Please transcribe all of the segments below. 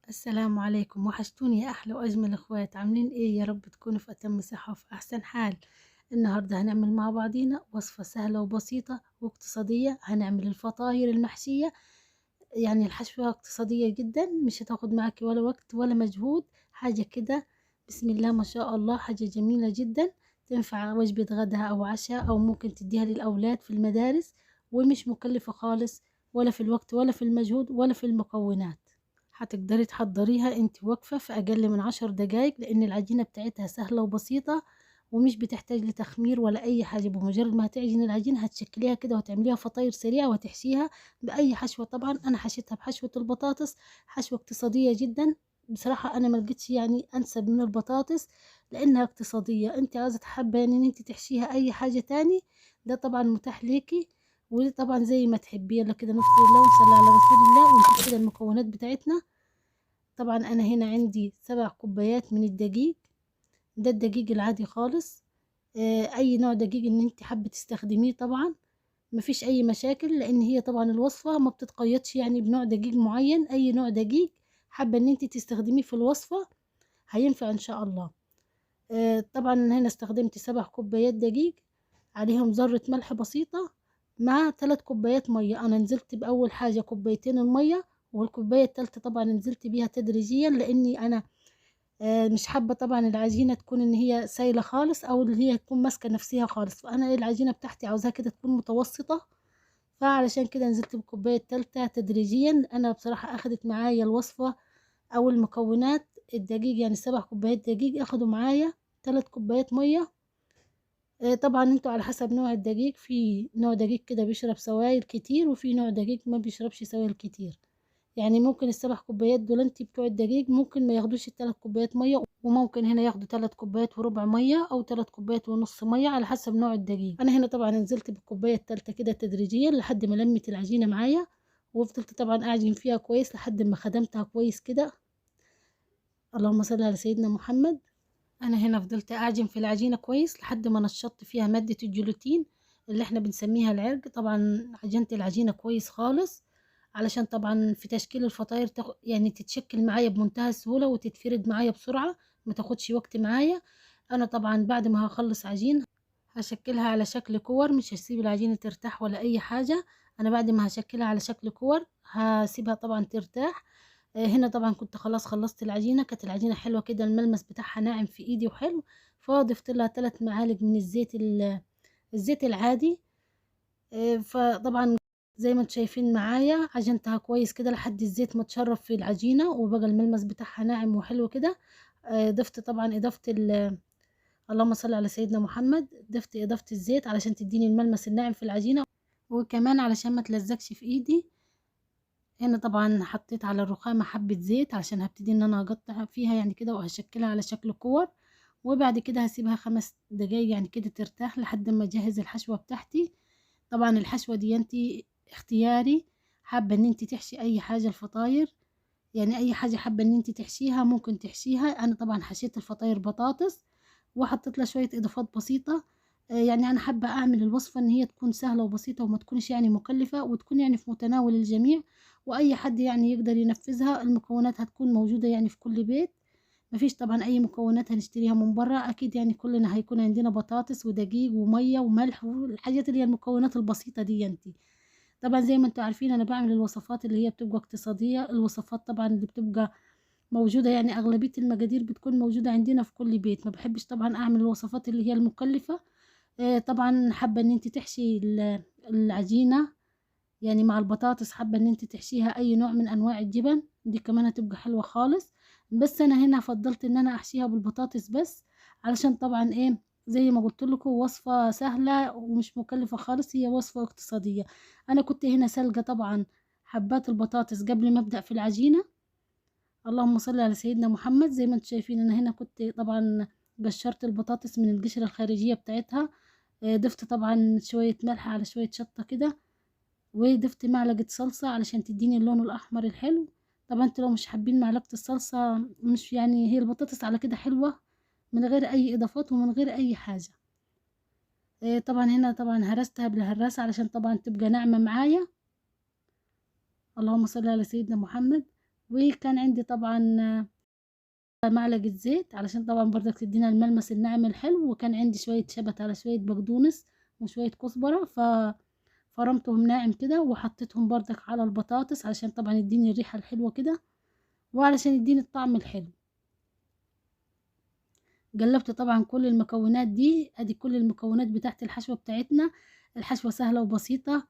السلام عليكم، وحشتوني يا أحلى وأجمل إخوات. عاملين إيه؟ يا رب تكونوا في أتم صحة وفي أحسن حال. النهاردة هنعمل مع بعضينا وصفة سهلة وبسيطة واقتصادية. هنعمل الفطاير المحشية، يعني الحشوة اقتصادية جدا، مش هتاخد معاكي ولا وقت ولا مجهود. حاجة كده بسم الله ما شاء الله، حاجة جميلة جدا. تنفع وجبة غدا أو عشاء، أو ممكن تديها للأولاد في المدارس، ومش مكلفة خالص، ولا في الوقت ولا في المجهود ولا في المكونات. هتقدري تحضريها انت واقفة في أقل من 10 دقايق، لأن العجينة بتاعتها سهلة وبسيطة، ومش بتحتاج لتخمير ولا أي حاجة. بمجرد ما هتعجن العجينة هتشكليها كده وتعمليها فطاير سريعة وتحشيها بأي حشوة. طبعا أنا حشيتها بحشوة البطاطس، حشوة اقتصادية جدا. بصراحة أنا ملقتش يعني أنسب من البطاطس، لأنها اقتصادية. أنت عايزة حابة يعني إن أنت تحشيها أي حاجة تاني، ده طبعا متاح ليكي. وطبعا زي ما تحبي. يلا كده نذكر الله ونصلي على رسول الله ونشوف كده المكونات بتاعتنا. طبعا أنا هنا عندي 7 كوبايات من الدقيق، ده الدقيق العادي خالص. أي نوع دقيق إن أنت حابة تستخدميه طبعا مفيش أي مشاكل، لأن هي طبعا الوصفة ما بتتقيدش يعني بنوع دقيق معين. أي نوع دقيق حابة إن أنت تستخدميه في الوصفة هينفع إن شاء الله. طبعا هنا استخدمت 7 كوبايات دقيق، عليهم ذرة ملح بسيطة، مع 3 كوبايات مية. أنا نزلت بأول حاجة كوبايتين المية، والكوباية التالتة طبعا نزلت بيها تدريجيا، لأني أنا مش حابة طبعا العجينة تكون إن هي سايلة خالص، أو اللي هي تكون ماسكة نفسها خالص. فأنا العجينة بتاعتي عاوزاها كده تكون متوسطة، فعلشان كده نزلت بالكوباية التالتة تدريجيا. أنا بصراحة أخدت معايا الوصفة أو المكونات الدقيق، يعني 7 كوبايات دقيق أخدوا معايا 3 كوبايات مية. طبعا انتوا على حسب نوع الدقيق، في نوع دقيق كده بيشرب سوائل كتير، وفي نوع دقيق ما بيشربش سوائل كتير. يعني ممكن ال7 كوبايات دول انت بتوع الدقيق ممكن ما ياخدوش ال3 كوبايات مية، وممكن هنا ياخدوا 3 كوبايات وربع مية أو 3 كوبايات ونص مية على حسب نوع الدقيق. أنا هنا طبعا نزلت بالكوباية التالتة كده تدريجيا لحد ما لمت العجينة معايا، وفضلت طبعا أعجن فيها كويس لحد ما خدمتها كويس كده. اللهم صل على سيدنا محمد. انا هنا فضلت اعجن في العجينه كويس لحد ما نشطت فيها ماده الجلوتين اللي احنا بنسميها العرق. طبعا عجنت العجينه كويس خالص، علشان طبعا في تشكيل الفطاير يعني تتشكل معايا بمنتهى السهوله وتتفرد معايا بسرعه، ما تاخدش وقت معايا. انا طبعا بعد ما هخلص عجين هشكلها على شكل كور، مش هسيب العجينه ترتاح ولا اي حاجه. انا بعد ما هشكلها على شكل كور هسيبها طبعا ترتاح. هنا طبعا كنت خلاص خلصت العجينة، كانت العجينة حلوة كده، الملمس بتاعها ناعم في ايدي وحلو. فضفت لها 3 معالق من الزيت الزيت العادي. فطبعا زي ما انتم شايفين معايا عجنتها كويس كده لحد الزيت ما تشرب في العجينة، وبقى الملمس بتاعها ناعم وحلو كده. ضفت طبعا اضافة اللهم صل على سيدنا محمد، ضفت اضافة الزيت علشان تديني الملمس الناعم في العجينة، وكمان علشان ما تلزقش في ايدي. هنا طبعا حطيت على الرخامة حبة زيت عشان هبتدي ان انا اقطع فيها يعني كده، وهشكلها على شكل كور. وبعد كده هسيبها 5 دقايق يعني كده ترتاح لحد ما اجهز الحشوة بتاعتي. طبعا الحشوة دي انتي اختياري، حابة ان انتي تحشي اي حاجة الفطاير، يعني اي حاجة حابة ان انتي تحشيها ممكن تحشيها. انا طبعا حشيت الفطاير بطاطس وحطيت لها شوية اضافات بسيطة. يعني انا حابة اعمل الوصفة ان هي تكون سهلة وبسيطة، وما تكونش يعني مكلفة، وتكون يعني في متناول الجميع، واي حد يعني يقدر ينفذها. المكونات هتكون موجودة يعني في كل بيت، مفيش طبعا اي مكونات هنشتريها من بره. اكيد يعني كلنا هيكون عندنا بطاطس ودقيق ومية وملح والحاجات اللي هي المكونات البسيطة دي انتي. طبعا زي ما انتوا عارفين انا بعمل الوصفات اللي هي بتبقى اقتصادية، الوصفات طبعا اللي بتبقى موجودة، يعني أغلبية المقادير بتكون موجودة عندنا في كل بيت. ما بحبش طبعا أعمل الوصفات اللي هي المكلفة. طبعا حابة ان انت تحشي العجينة يعني مع البطاطس، حابة ان انت تحشيها اي نوع من انواع الجبن، دي كمان هتبقى حلوة خالص. بس انا هنا فضلت ان انا احشيها بالبطاطس بس، علشان طبعا ايه، زي ما قلت لكم وصفة سهلة ومش مكلفة خالص، هي وصفة اقتصادية. انا كنت هنا سلقة طبعا حبات البطاطس قبل ما ابدأ في العجينة. اللهم صل على سيدنا محمد. زي ما انتم شايفين انا هنا كنت طبعا قشرت البطاطس من القشرة الخارجية بتاعتها. ضفت طبعا شوية ملح على شوية شطة كده، وضفت معلقة صلصة علشان تديني اللون الأحمر الحلو. طبعا انتوا لو مش حابين معلقة الصلصة مش يعني، هي البطاطس على كده حلوة من غير أي إضافات ومن غير أي حاجة. طبعا هنا طبعا هرستها بالهراسة علشان طبعا تبقى ناعمة معايا. اللهم صل على سيدنا محمد. وكان عندي طبعا معلقة زيت علشان طبعا برضك تدينا الملمس الناعم الحلو، وكان عندي شوية شبت على شوية بقدونس وشوية كزبرة، فرمتهم ناعم كده وحطيتهم برضك على البطاطس علشان طبعا يديني الريحة الحلوة كده، وعلشان يديني الطعم الحلو. قلبت طبعا كل المكونات دي، ادي كل المكونات بتاعت الحشوة بتاعتنا. الحشوة سهلة وبسيطة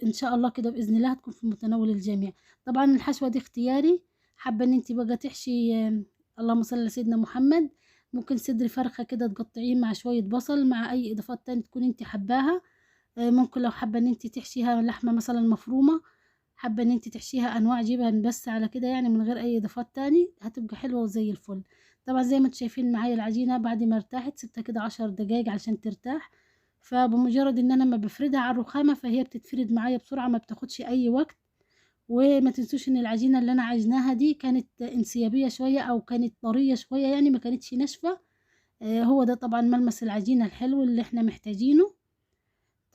ان شاء الله كده باذن الله هتكون في متناول الجميع. طبعا الحشوة دي اختياري، حابة ان انت بقى تحشي اللهم صل على سيدنا محمد، ممكن صدر فرخة كده تقطعيه مع شوية بصل مع اي اضافات تانية تكون انت حباها. ممكن لو حابة ان انت تحشيها لحمة مثلا مفرومة، حابة ان انت تحشيها انواع جبن بس على كده يعني من غير اي اضافات تاني، هتبقى حلوة وزي الفل. طبعا زي ما انتم شايفين معايا العجينة بعد ما ارتاحت سبتها كده 10 دقايق عشان ترتاح، فبمجرد ان انا ما بفردها على الرخامة فهي بتتفرد معايا بسرعة، ما بتاخدش اي وقت. وما تنسوش ان العجينة اللي انا عجناها دي كانت انسيابية شوية او كانت طرية شوية يعني ما كانتش ناشفة. هو ده طبعا ملمس العجينة الحلو اللي احنا محتاجينه.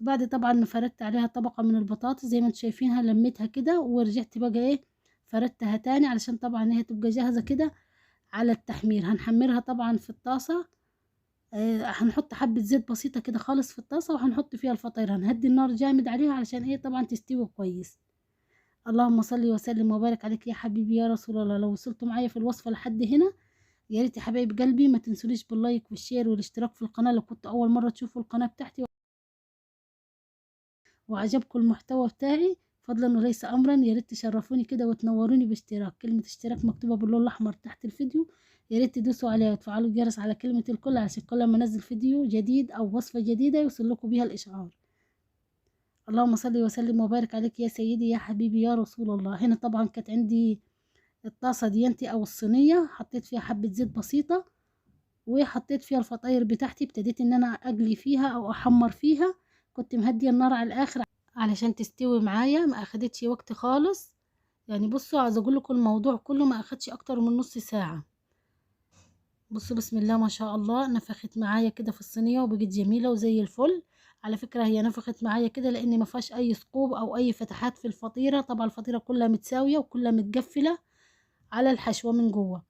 بعد طبعا ما فردت عليها طبقة من البطاطس زي ما انتم شايفينها، لميتها كده ورجعت بقى ايه فردتها تاني علشان طبعا هي تبقى جاهزة كده على التحمير. هنحمرها طبعا في الطاسة، هنحط حبة زيت بسيطة كده خالص في الطاسة وهنحط فيها الفطير، هنهدي النار جامد عليها علشان ايه طبعا تستوي كويس. اللهم صل وسلم وبارك عليك يا حبيبي يا رسول الله. لو وصلتوا معايا في الوصفة لحد هنا يا ريت يا حبايب قلبي ما تنسوليش باللايك والشير والاشتراك في القناة لو كنت اول مرة تشوفوا القناة بتاعتي وعجبكم المحتوى بتاعي فضلا وليس امرا، يا ريت تشرفوني كده وتنوروني باشتراك، كلمة اشتراك مكتوبة باللون الاحمر تحت الفيديو، يا ريت تدوسوا عليها وتفعلوا الجرس على كلمة الكل عشان كل ما انزل فيديو جديد او وصفة جديدة يوصل لكم بيها الاشعار. اللهم صل وسلم وبارك عليك يا سيدي يا حبيبي يا رسول الله. هنا طبعا كانت عندي الطاسة ديانتي او الصينية، حطيت فيها حبة زيت بسيطة وحطيت فيها الفطاير بتاعتي، ابتديت ان انا اقلي فيها او احمر فيها، كنت مهديه النار على الاخر علشان تستوي معايا، ما اخدتش وقت خالص. يعني بصوا عايزه اقول لكم الموضوع كله ما اخدش اكتر من نص ساعه. بصوا بسم الله ما شاء الله نفخت معايا كده في الصينيه وبقت جميله وزي الفل. على فكره هي نفخت معايا كده لان ما فيهاش اي ثقوب او اي فتحات في الفطيره، طبعا الفطيره كلها متساويه وكلها متقفله على الحشوه من جوه.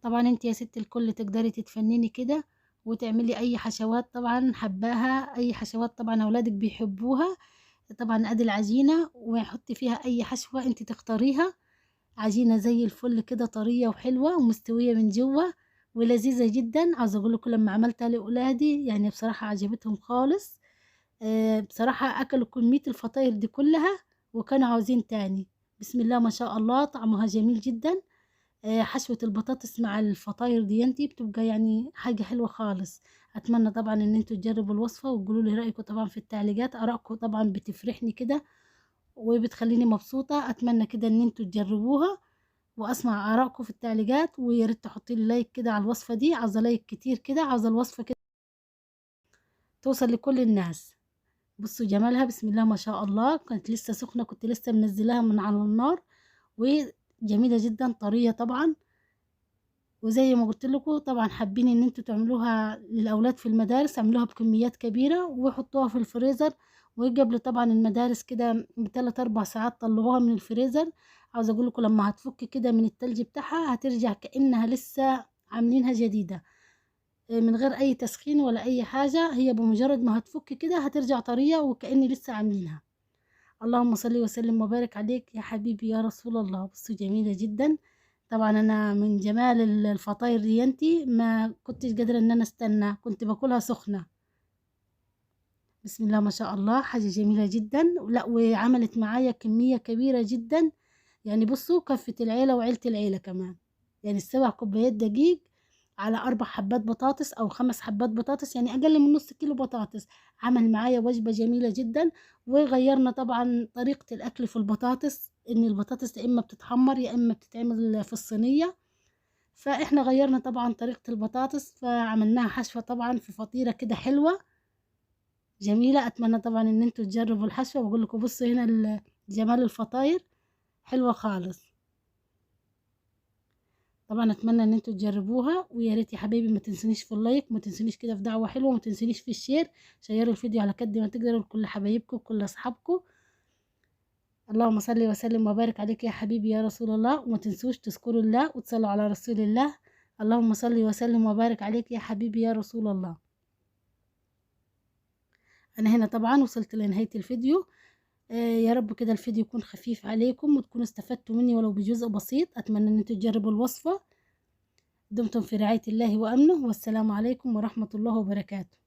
طبعا انت يا ست الكل تقدري تتفنني كده وتعملي اي حشوات طبعا حباها، اي حشوات طبعا اولادك بيحبوها. طبعا ادي العجينة وحطي فيها اي حشوة انت تختاريها، عجينة زي الفل كده طرية وحلوة ومستوية من جوه ولذيذة جدا. عاوزة اقول لكم لما عملتها لاولادي يعني بصراحة عجبتهم خالص. بصراحة اكلوا كمية الفطاير دي كلها وكانوا عاوزين تاني. بسم الله ما شاء الله طعمها جميل جدا. حشوة البطاطس مع الفطاير ديانتي بتبقى يعني حاجة حلوة خالص. اتمنى طبعا ان انتوا تجربوا الوصفة وتقولوا لي رأيكم طبعا في التعليقات، ارائكم طبعا بتفرحني كده وبتخليني مبسوطة. اتمنى كده ان انتوا تجربوها واسمع ارائكم في التعليقات، ويا ريت تحطي لي لايك كده على الوصفة دي، عاوزة لايك كتير كده، عاوزة الوصفة كده توصل لكل الناس. بصوا جمالها بسم الله ما شاء الله، كانت لسه سخنة كنت لسه منزلاها من على النار وجميلة جدا طرية طبعا. وزي ما قلت لكم طبعا حابين ان انتوا تعملوها للاولاد في المدارس اعملوها بكميات كبيره وحطوها في الفريزر، وقبل طبعا المدارس كده ب3 4 ساعات طلعوها من الفريزر. عاوزه اقول لكم لما هتفك كده من التلج بتاعها هترجع كانها لسه عاملينها جديده، من غير اي تسخين ولا اي حاجه، هي بمجرد ما هتفك كده هترجع طريه وكأني لسه عاملينها. اللهم صل وسلم وبارك عليك يا حبيبي يا رسول الله. بصوا جميله جدا. طبعا انا من جمال الفطاير ديانتي ما كنتش قادره ان انا استنى، كنت باكلها سخنه. بسم الله ما شاء الله حاجه جميله جدا. لا وعملت معايا كميه كبيره جدا، يعني بصوا كفت العيله وعيله العيله كمان. يعني ال7 كوبايات دقيق على 4 حبات بطاطس او 5 حبات بطاطس، يعني اقل من نص كيلو بطاطس، عمل معايا وجبه جميله جدا. وغيرنا طبعا طريقه الاكل في البطاطس، ان البطاطس يا اما بتتحمر يا اما بتتعمل في الصينيه، فاحنا غيرنا طبعا طريقة البطاطس فعملناها حشوة طبعا في فطيرة كده حلوة جميلة. اتمنى طبعا ان انتوا تجربوا الحشوة، واقول لكم بصوا هنا جمال الفطاير حلوة خالص. طبعا اتمنى ان انتوا تجربوها، ويا ريت يا حبايبي ما تنسونيش في اللايك، ما تنسونيش كده في دعوة حلوة، ما تنسونيش في الشير، شيروا الفيديو على قد ما تقدروا لكل حبايبكم وكل اصحابكم. اللهم صل وسلم وبارك عليك يا حبيبي يا رسول الله. وما تنسوش تذكروا الله وتصلوا على رسول الله. اللهم صل وسلم وبارك عليك يا حبيبي يا رسول الله. أنا هنا طبعا وصلت لنهاية الفيديو. يا رب كده الفيديو يكون خفيف عليكم وتكونوا استفدتوا مني ولو بجزء بسيط. أتمنى أن انتوا تجربوا الوصفة. دمتم في رعاية الله وأمنه، والسلام عليكم ورحمة الله وبركاته.